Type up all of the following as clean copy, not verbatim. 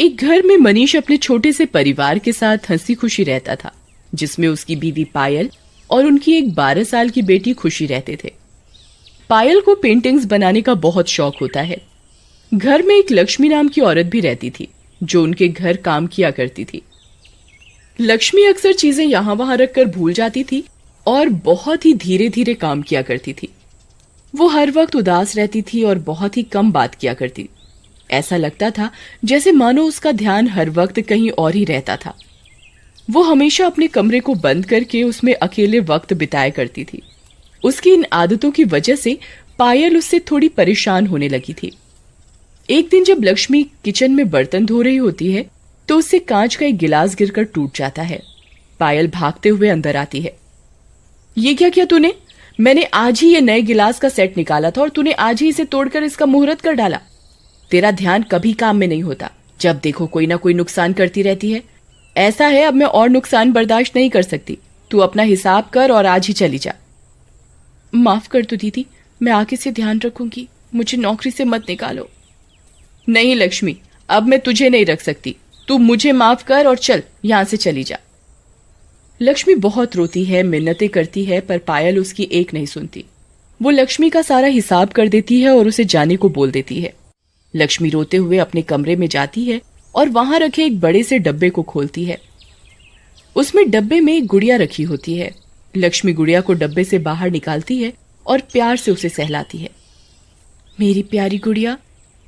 एक घर में मनीष अपने छोटे से परिवार के साथ हंसी खुशी रहता था, जिसमें उसकी बीवी पायल और उनकी एक 12 साल की बेटी खुशी रहते थे। पायल को पेंटिंग्स बनाने का बहुत शौक होता है। घर में एक लक्ष्मी नाम की औरत भी रहती थी, जो उनके घर काम किया करती थी। लक्ष्मी अक्सर चीजें यहाँ वहां रखकर भूल जाती थी और बहुत ही धीरे धीरे काम किया करती थी। वो हर वक्त उदास रहती थी और बहुत ही कम बात किया करती। ऐसा लगता था जैसे मानो उसका ध्यान हर वक्त कहीं और ही रहता था। वो हमेशा अपने कमरे को बंद करके उसमें अकेले वक्त बिताया करती थी। उसकी इन आदतों की वजह से पायल उससे थोड़ी परेशान होने लगी थी। एक दिन जब लक्ष्मी किचन में बर्तन धो रही होती है तो उससे कांच का एक गिलास गिरकर टूट जाता है। पायल भागते हुए अंदर आती है। ये क्या किया तूने? मैंने आज ही ये नए गिलास का सेट निकाला था और तूने आज ही इसे तोड़कर इसका मुहूर्त कर डाला। तेरा ध्यान कभी काम में नहीं होता, जब देखो कोई ना कोई नुकसान करती रहती है। ऐसा है, अब मैं और नुकसान बर्दाश्त नहीं कर सकती। तू अपना हिसाब कर और आज ही चली जा। माफ कर दो दीदी, मैं आगे से ध्यान रखूंगी। मुझे नौकरी से मत निकालो। नहीं लक्ष्मी, अब मैं तुझे नहीं रख सकती। तू मुझे माफ कर और चल, यहां से चली जा। लक्ष्मी बहुत रोती है, मिन्नतें करती है, पर पायल उसकी एक नहीं सुनती। वो लक्ष्मी का सारा हिसाब कर देती है और उसे जाने को बोल देती है। लक्ष्मी रोते हुए अपने कमरे में जाती है और वहां रखे एक बड़े से डब्बे को खोलती है। उसमें डब्बे में एक गुड़िया रखी होती है। लक्ष्मी गुड़िया को डब्बे से बाहर निकालती है और प्यार से उसे सहलाती है। मेरी प्यारी गुड़िया,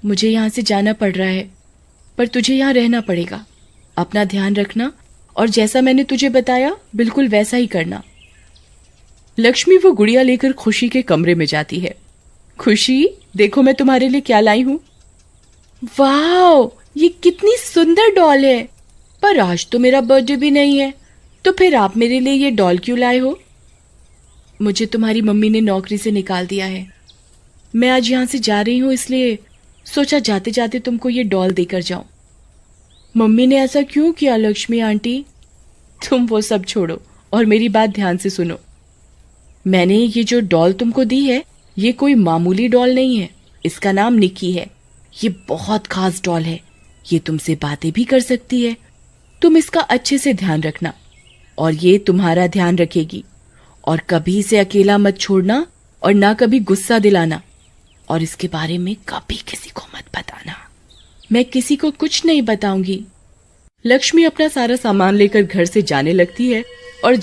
मुझे यहाँ से जाना पड़ रहा है, पर तुझे यहाँ रहना पड़ेगा। अपना ध्यान रखना और जैसा मैंने तुझे बताया बिल्कुल वैसा ही करना। लक्ष्मी वो गुड़िया लेकर खुशी के कमरे में जाती है। खुशी, देखो मैं तुम्हारे लिए क्या लाई हूं। वाह, ये कितनी सुंदर डॉल है। पर आज तो मेरा बर्थडे भी नहीं है, तो फिर आप मेरे लिए ये डॉल क्यों लाए हो? मुझे तुम्हारी मम्मी ने नौकरी से निकाल दिया है। मैं आज यहाँ से जा रही हूँ, इसलिए सोचा जाते जाते तुमको ये डॉल देकर जाऊं। मम्मी ने ऐसा क्यों किया लक्ष्मी आंटी? तुम वो सब छोड़ो और मेरी बात ध्यान से सुनो। मैंने ये जो डॉल तुमको दी है, ये कोई मामूली डॉल नहीं है। इसका नाम निक्की है। ये बहुत खास डॉल है। ये तुमसे बातें भी कर सकती है। तुम इसका अच्छे से ध्यान रखना और ये तुम्हारा ध्यान रखेगी। और कभी इसे अकेला मत छोड़ना और ना कभी गुस्सा दिलाना। और इसके बारे में कभी किसी को मत बताना। मैं किसी को कुछ नहीं बताऊंगी। लक्ष्मी अपना सारा सामान लेकर घर से जाने लगती है और